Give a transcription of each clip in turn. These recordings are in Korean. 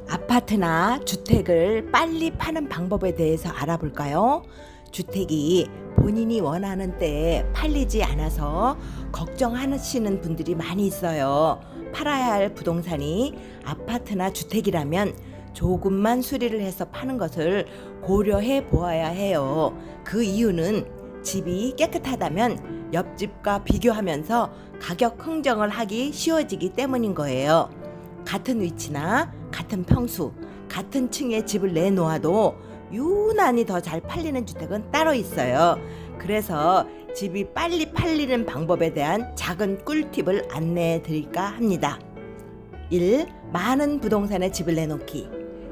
아파트나 주택을 빨리 파는 방법에 대해서 알아볼까요? 주택이 본인이 원하는 때에 팔리지 않아서 걱정하시는 분들이 많이 있어요. 팔아야 할 부동산이 아파트나 주택이라면 조금만 수리를 해서 파는 것을 고려해 보아야 해요. 그 이유는 집이 깨끗하다면 옆집과 비교하면서 가격 흥정을 하기 쉬워지기 때문인 거예요. 같은 위치나 같은 평수, 같은 층에 집을 내놓아도 유난히 더 잘 팔리는 주택은 따로 있어요. 그래서 집이 빨리 팔리는 방법에 대한 작은 꿀팁을 안내해 드릴까 합니다. 1. 많은 부동산에 집을 내놓기.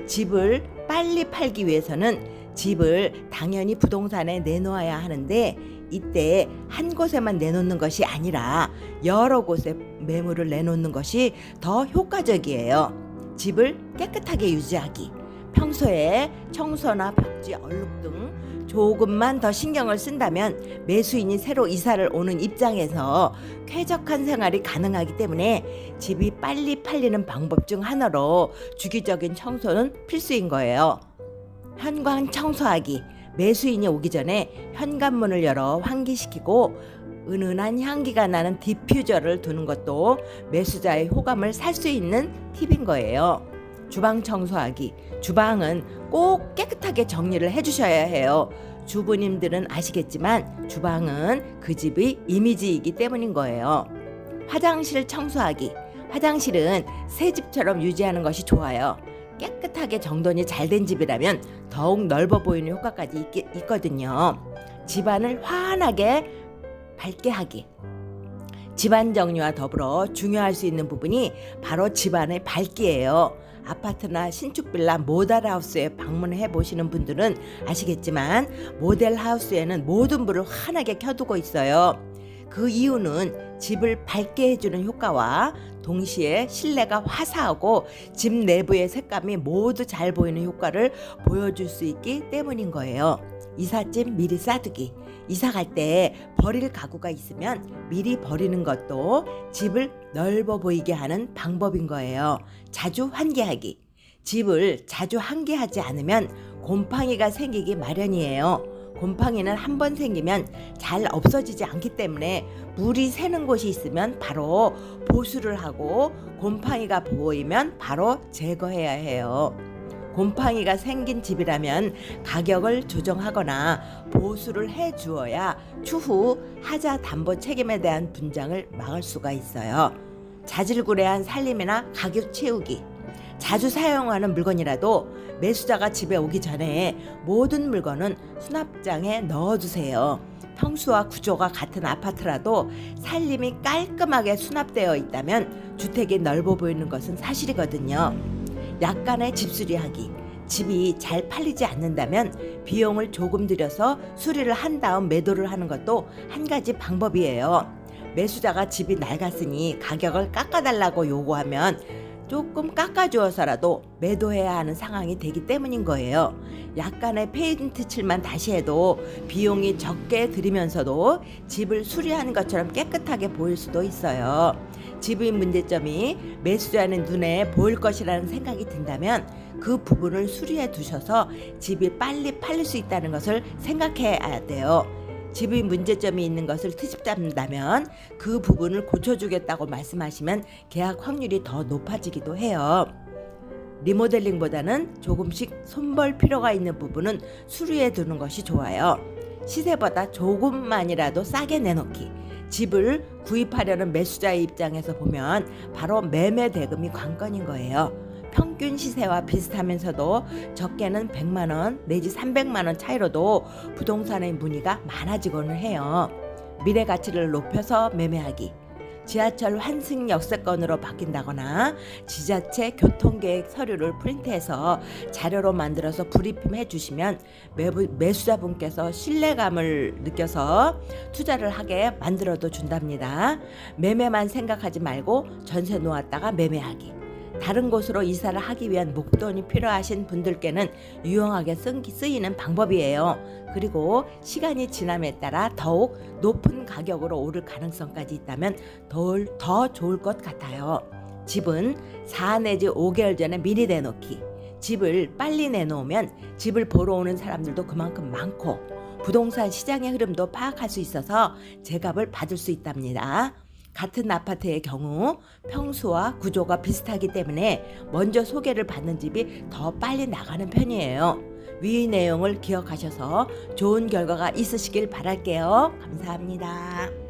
집을 빨리 팔기 위해서는 집을 당연히 부동산에 내놓아야 하는데 이때 한 곳에만 내놓는 것이 아니라 여러 곳에 매물을 내놓는 것이 더 효과적이에요. 집을 깨끗하게 유지하기. 평소에 청소나 벽지, 얼룩 등 조금만 더 신경을 쓴다면 매수인이 새로 이사를 오는 입장에서 쾌적한 생활이 가능하기 때문에 집이 빨리 팔리는 방법 중 하나로 주기적인 청소는 필수인 거예요. 현관 청소하기. 매수인이 오기 전에 현관문을 열어 환기시키고 은은한 향기가 나는 디퓨저를 두는 것도 매수자의 호감을 살 수 있는 팁인 거예요. 주방 청소하기. 주방은 꼭 깨끗하게 정리를 해주셔야 해요. 주부님들은 아시겠지만 주방은 그 집의 이미지이기 때문인 거예요. 화장실 청소하기. 화장실은 새 집처럼 유지하는 것이 좋아요. 깨끗하게 정돈이 잘 된 집이라면 더욱 넓어 보이는 효과까지 있거든요. 집안을 환하게 밝게 하기. 집안 정리와 더불어 중요할 수 있는 부분이 바로 집안의 밝기예요. 아파트나 신축 빌라 모델하우스에 방문해 보시는 분들은 아시겠지만 모델하우스에는 모든 불을 환하게 켜두고 있어요. 그 이유는 집을 밝게 해주는 효과와 동시에 실내가 화사하고 집 내부의 색감이 모두 잘 보이는 효과를 보여줄 수 있기 때문인 거예요. 이삿짐 미리 싸두기. 이사 갈 때 버릴 가구가 있으면 미리 버리는 것도 집을 넓어 보이게 하는 방법인 거예요. 자주 환기하기. 집을 자주 환기하지 않으면 곰팡이가 생기기 마련이에요. 곰팡이는 한 번 생기면 잘 없어지지 않기 때문에 물이 새는 곳이 있으면 바로 보수를 하고 곰팡이가 보이면 바로 제거해야 해요. 곰팡이가 생긴 집이라면 가격을 조정하거나 보수를 해주어야 추후 하자 담보 책임에 대한 분쟁을 막을 수가 있어요. 자질구레한 살림이나 가격 채우기. 자주 사용하는 물건이라도 매수자가 집에 오기 전에 모든 물건은 수납장에 넣어두세요. 평수와 구조가 같은 아파트라도 살림이 깔끔하게 수납되어 있다면 주택이 넓어 보이는 것은 사실이거든요. 약간의 집수리하기. 집이 잘 팔리지 않는다면 비용을 조금 들여서 수리를 한 다음 매도를 하는 것도 한 가지 방법이에요. 매수자가 집이 낡았으니 가격을 깎아달라고 요구하면 조금 깎아주어서라도 매도해야 하는 상황이 되기 때문인 거예요. 약간의 페인트 칠만 다시 해도 비용이 적게 들이면서도 집을 수리하는 것처럼 깨끗하게 보일 수도 있어요. 집의 문제점이 매수자는 눈에 보일 것이라는 생각이 든다면 그 부분을 수리해 두셔서 집이 빨리 팔릴 수 있다는 것을 생각해야 돼요. 집의 문제점이 있는 것을 트집 잡는다면 그 부분을 고쳐주겠다고 말씀하시면 계약 확률이 더 높아지기도 해요. 리모델링보다는 조금씩 손볼 필요가 있는 부분은 수리해 두는 것이 좋아요. 시세보다 조금만이라도 싸게 내놓기. 집을 구입하려는 매수자의 입장에서 보면 바로 매매 대금이 관건인 거예요. 평균 시세와 비슷하면서도 적게는 100만 원 내지 300만 원 차이로도 부동산의 문의가 많아지고는 해요. 미래 가치를 높여서 매매하기. 지하철 환승 역세권으로 바뀐다거나 지자체 교통계획 서류를 프린트해서 자료로 만들어서 브리핑해 주시면 매수자분께서 신뢰감을 느껴서 투자를 하게 만들어도 준답니다. 매매만 생각하지 말고 전세 놓았다가 매매하기. 다른 곳으로 이사를 하기 위한 목돈이 필요하신 분들께는 유용하게 쓰이는 방법이에요. 그리고 시간이 지남에 따라 더욱 높은 가격으로 오를 가능성까지 있다면 더 좋을 것 같아요. 집은 4 내지 5개월 전에 미리 내놓기. 집을 빨리 내놓으면 집을 보러 오는 사람들도 그만큼 많고 부동산 시장의 흐름도 파악할 수 있어서 제값을 받을 수 있답니다. 같은 아파트의 경우 평수와 구조가 비슷하기 때문에 먼저 소개를 받는 집이 더 빨리 나가는 편이에요. 위 내용을 기억하셔서 좋은 결과가 있으시길 바랄게요. 감사합니다.